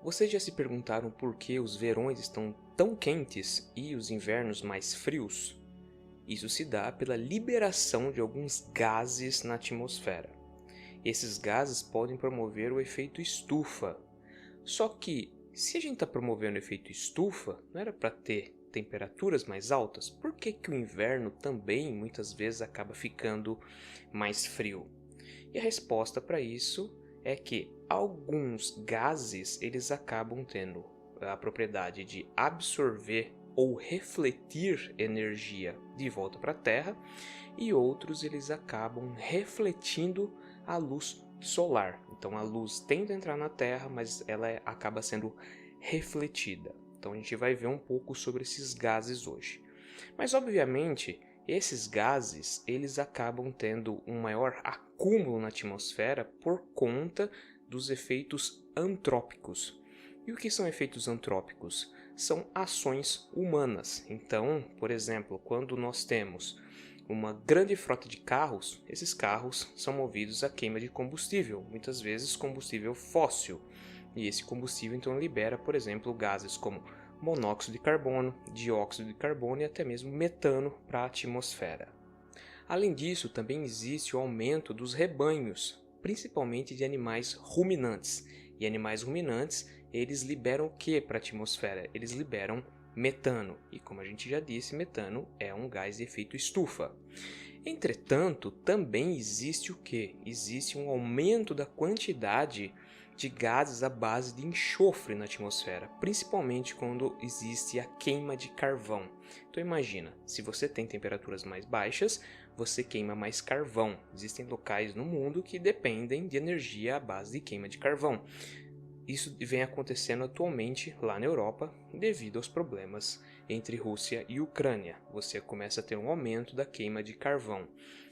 Vocês já se perguntaram por que os verões estão tão quentes e os invernos mais frios? Isso se dá pela liberação de alguns gases na atmosfera. Esses gases podem promover o efeito estufa. Só que, se a gente está promovendo o efeito estufa, não era para ter temperaturas mais altas? Por que o inverno também muitas vezes acaba ficando mais frio? E a resposta para isso é que alguns gases eles acabam tendo a propriedade de absorver ou refletir energia de volta para a Terra e outros eles acabam refletindo a luz solar. Então a luz tende a entrar na Terra, mas ela acaba sendo refletida. Então a gente vai ver um pouco sobre esses gases hoje. Mas obviamente esses gases eles acabam tendo um maior acúmulo na atmosfera por conta dos efeitos antrópicos. E o que são efeitos antrópicos? São ações humanas. Então, por exemplo, quando nós temos uma grande frota de carros, esses carros são movidos a queima de combustível, muitas vezes combustível fóssil. E esse combustível então libera, por exemplo, gases como monóxido de carbono, dióxido de carbono e até mesmo metano para a atmosfera. Além disso, também existe o aumento dos rebanhos, principalmente de animais ruminantes. E animais ruminantes, eles liberam o que para a atmosfera? Eles liberam metano. E como a gente já disse, metano é um gás de efeito estufa. Entretanto, também existe o que? Existe um aumento da quantidade de gases à base de enxofre na atmosfera, principalmente quando existe a queima de carvão. Então imagina, se você tem temperaturas mais baixas, você queima mais carvão. Existem locais no mundo que dependem de energia à base de queima de carvão. Isso vem acontecendo atualmente lá na Europa devido aos problemas entre Rússia e Ucrânia. Você começa a ter um aumento da queima de carvão.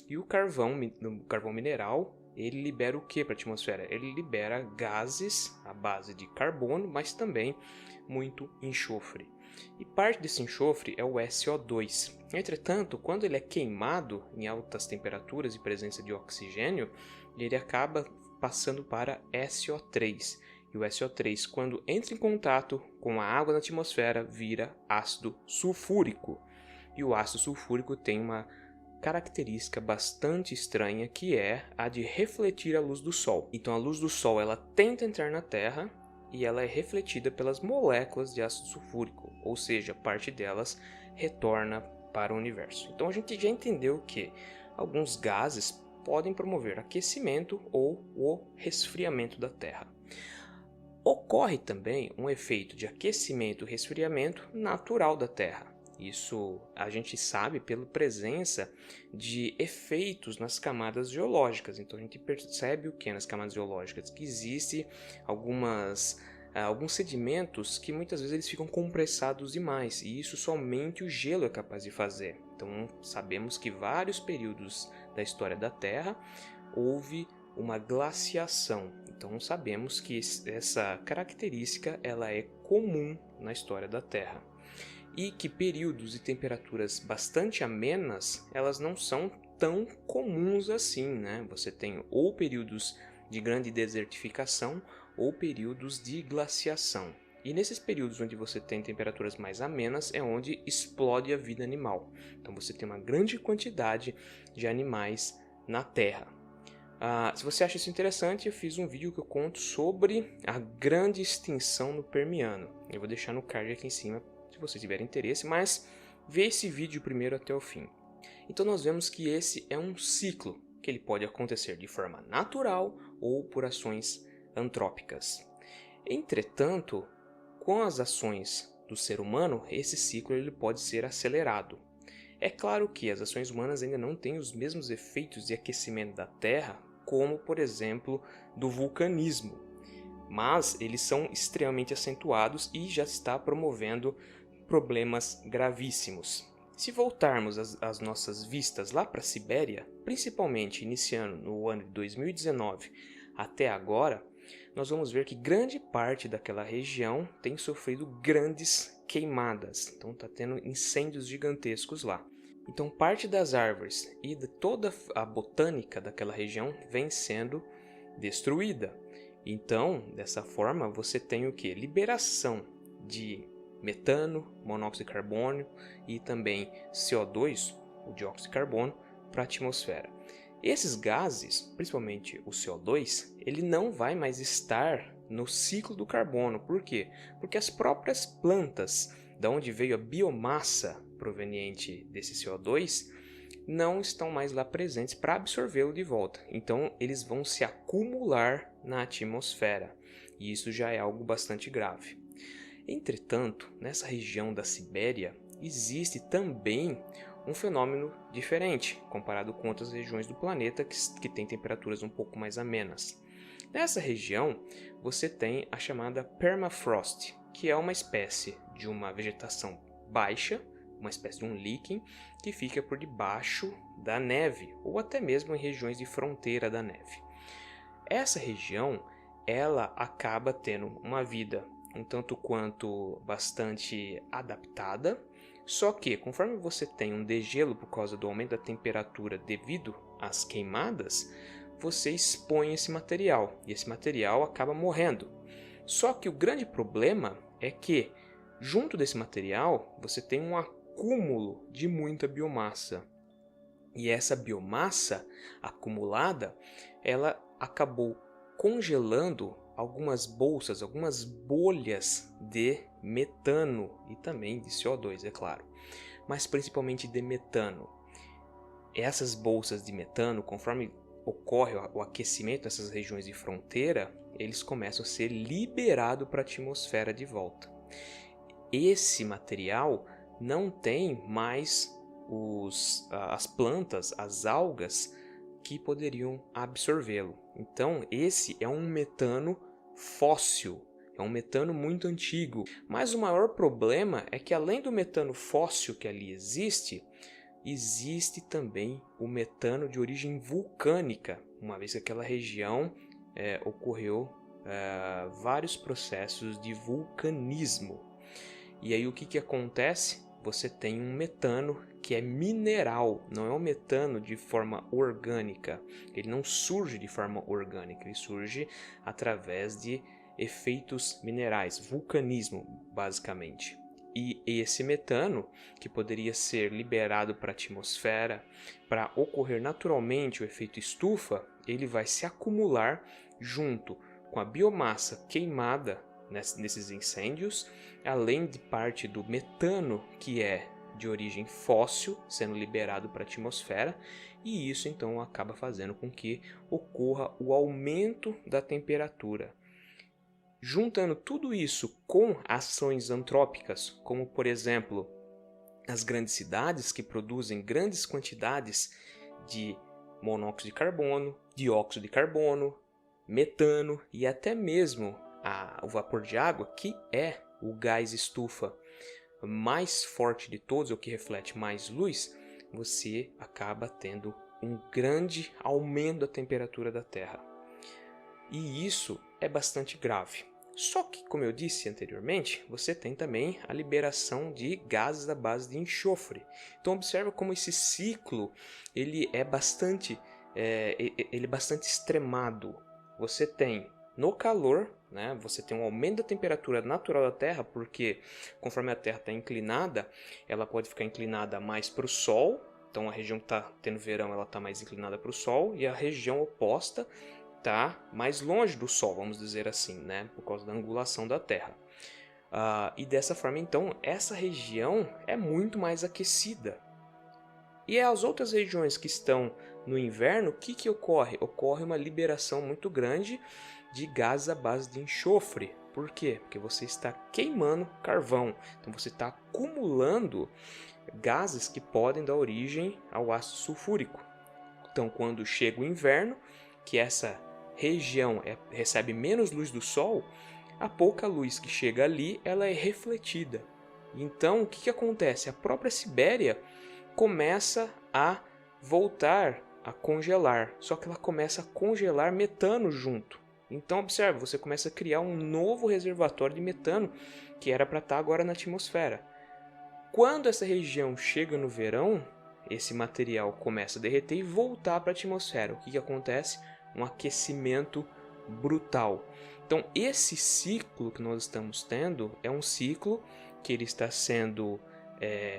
E o carvão mineral, ele libera o que para a atmosfera? Ele libera gases à base de carbono, mas também muito enxofre. E parte desse enxofre é o SO2. Entretanto, quando ele é queimado em altas temperaturas e presença de oxigênio, ele acaba passando para SO3. E o SO3, quando entra em contato com a água na atmosfera, vira ácido sulfúrico. E o ácido sulfúrico tem uma característica bastante estranha, que é a de refletir a luz do Sol. Então a luz do Sol ela tenta entrar na Terra e ela é refletida pelas moléculas de ácido sulfúrico, ou seja, parte delas retorna para o universo. Então a gente já entendeu que alguns gases podem promover aquecimento ou o resfriamento da Terra. Ocorre também um efeito de aquecimento e resfriamento natural da Terra. Isso a gente sabe pela presença de efeitos nas camadas geológicas. Então a gente percebe o que nas camadas geológicas? Que existe alguns sedimentos que muitas vezes eles ficam compressados demais, e isso somente o gelo é capaz de fazer. Então sabemos que vários períodos da história da Terra houve uma glaciação. Então sabemos que essa característica ela é comum na história da Terra. E que períodos de temperaturas bastante amenas, elas não são tão comuns assim, né? Você tem ou períodos de grande desertificação ou períodos de glaciação. E nesses períodos onde você tem temperaturas mais amenas é onde explode a vida animal. Então você tem uma grande quantidade de animais na Terra. Se você acha isso interessante, eu fiz um vídeo que eu conto sobre a grande extinção no Permiano. Eu vou deixar no card aqui em cima se você tiver interesse, mas vê esse vídeo primeiro até o fim. Então nós vemos que esse é um ciclo, que ele pode acontecer de forma natural ou por ações antrópicas. Entretanto, com as ações do ser humano, esse ciclo ele pode ser acelerado. É claro que as ações humanas ainda não têm os mesmos efeitos de aquecimento da Terra, como, por exemplo, do vulcanismo, mas eles são extremamente acentuados e já está promovendo problemas gravíssimos. Se voltarmos as nossas vistas lá para a Sibéria, principalmente iniciando no ano de 2019 até agora, nós vamos ver que grande parte daquela região tem sofrido grandes queimadas, então está tendo incêndios gigantescos lá. Então parte das árvores e de toda a botânica daquela região vem sendo destruída. Então, dessa forma, você tem o quê? Liberação de metano, monóxido de carbono e também CO2, o dióxido de carbono, para a atmosfera. Esses gases, principalmente o CO2, ele não vai mais estar no ciclo do carbono. Por quê? Porque as próprias plantas, da onde veio a biomassa proveniente desse CO2, não estão mais lá presentes para absorvê-lo de volta. Então, eles vão se acumular na atmosfera, e isso já é algo bastante grave. Entretanto, nessa região da Sibéria, existe também um fenômeno diferente, comparado com outras regiões do planeta que têm temperaturas um pouco mais amenas. Nessa região, você tem a chamada permafrost, que é uma espécie de uma vegetação baixa, uma espécie de um líquen que fica por debaixo da neve, ou até mesmo em regiões de fronteira da neve. Essa região, ela acaba tendo uma vida um tanto quanto bastante adaptada, só que conforme você tem um degelo por causa do aumento da temperatura devido às queimadas, você expõe esse material e esse material acaba morrendo. Só que o grande problema é que junto desse material você tem um acúmulo de muita biomassa. E essa biomassa acumulada, ela acabou congelando algumas bolsas, algumas bolhas de metano e também de CO2, é claro, mas principalmente de metano. Essas bolsas de metano, conforme ocorre o aquecimento nessas regiões de fronteira, eles começam a ser liberados para a atmosfera de volta. Esse material não tem mais as plantas, as algas que poderiam absorvê-lo. Então, esse é um metano fóssil, é um metano muito antigo. Mas o maior problema é que, além do metano fóssil que ali existe também o metano de origem vulcânica, uma vez que aquela região ocorreu vários processos de vulcanismo. E aí o que acontece? Você tem um metano que é mineral, não é um metano de forma orgânica. Ele não surge de forma orgânica, ele surge através de efeitos minerais, vulcanismo, basicamente. E esse metano, que poderia ser liberado para a atmosfera, para ocorrer naturalmente o efeito estufa, ele vai se acumular junto com a biomassa queimada nesses incêndios, além de parte do metano que é de origem fóssil sendo liberado para a atmosfera, e isso então acaba fazendo com que ocorra o aumento da temperatura. Juntando tudo isso com ações antrópicas, como por exemplo as grandes cidades que produzem grandes quantidades de monóxido de carbono, dióxido de carbono, metano e até mesmo o vapor de água, que é o gás estufa mais forte de todos, o que reflete mais luz, você acaba tendo um grande aumento da temperatura da Terra. E isso é bastante grave. Só que, como eu disse anteriormente, você tem também a liberação de gases à base de enxofre. Então observa como esse ciclo ele é bastante extremado. Você tem no calor, né, você tem um aumento da temperatura natural da Terra, porque conforme a Terra está inclinada, ela pode ficar inclinada mais para o Sol. Então a região que está tendo verão ela está mais inclinada para o Sol, e a região oposta está mais longe do Sol, vamos dizer assim, né, por causa da angulação da Terra. E dessa forma, então, essa região é muito mais aquecida. E as outras regiões que estão no inverno, o que ocorre? Ocorre uma liberação muito grande de gases à base de enxofre. Por quê? Porque você está queimando carvão. Então você está acumulando gases que podem dar origem ao ácido sulfúrico. Então quando chega o inverno, que essa região recebe menos luz do sol, a pouca luz que chega ali ela é refletida. Então o que acontece? A própria Sibéria começa a voltar a congelar, só que ela começa a congelar metano junto. Então observe, você começa a criar um novo reservatório de metano que era para estar agora na atmosfera. Quando essa região chega no verão, esse material começa a derreter e voltar para a atmosfera. O que acontece? Um aquecimento brutal. Então, esse ciclo que nós estamos tendo é um ciclo que ele está sendo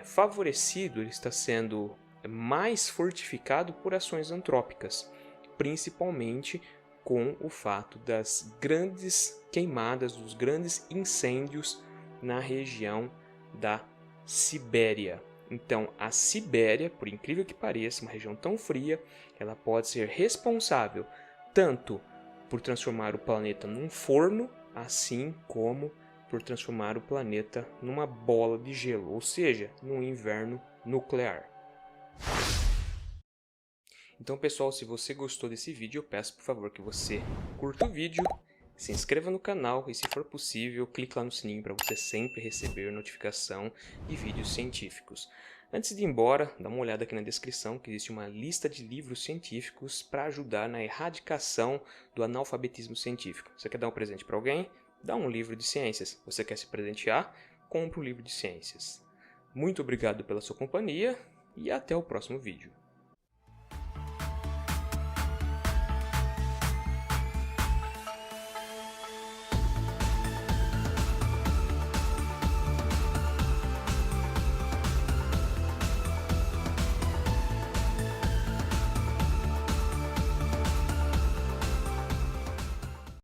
favorecido, ele está sendo mais fortificado por ações antrópicas, principalmente com o fato das grandes queimadas, dos grandes incêndios na região da Sibéria. Então, a Sibéria, por incrível que pareça, uma região tão fria, ela pode ser responsável tanto por transformar o planeta num forno, assim como por transformar o planeta numa bola de gelo, ou seja, num inverno nuclear. Então, pessoal, se você gostou desse vídeo, eu peço por favor que você curta o vídeo, se inscreva no canal e, se for possível, clique lá no sininho para você sempre receber notificação de vídeos científicos. Antes de ir embora, dá uma olhada aqui na descrição que existe uma lista de livros científicos para ajudar na erradicação do analfabetismo científico. Você quer dar um presente para alguém? Dá um livro de ciências. Você quer se presentear? Compre um livro de ciências. Muito obrigado pela sua companhia e até o próximo vídeo.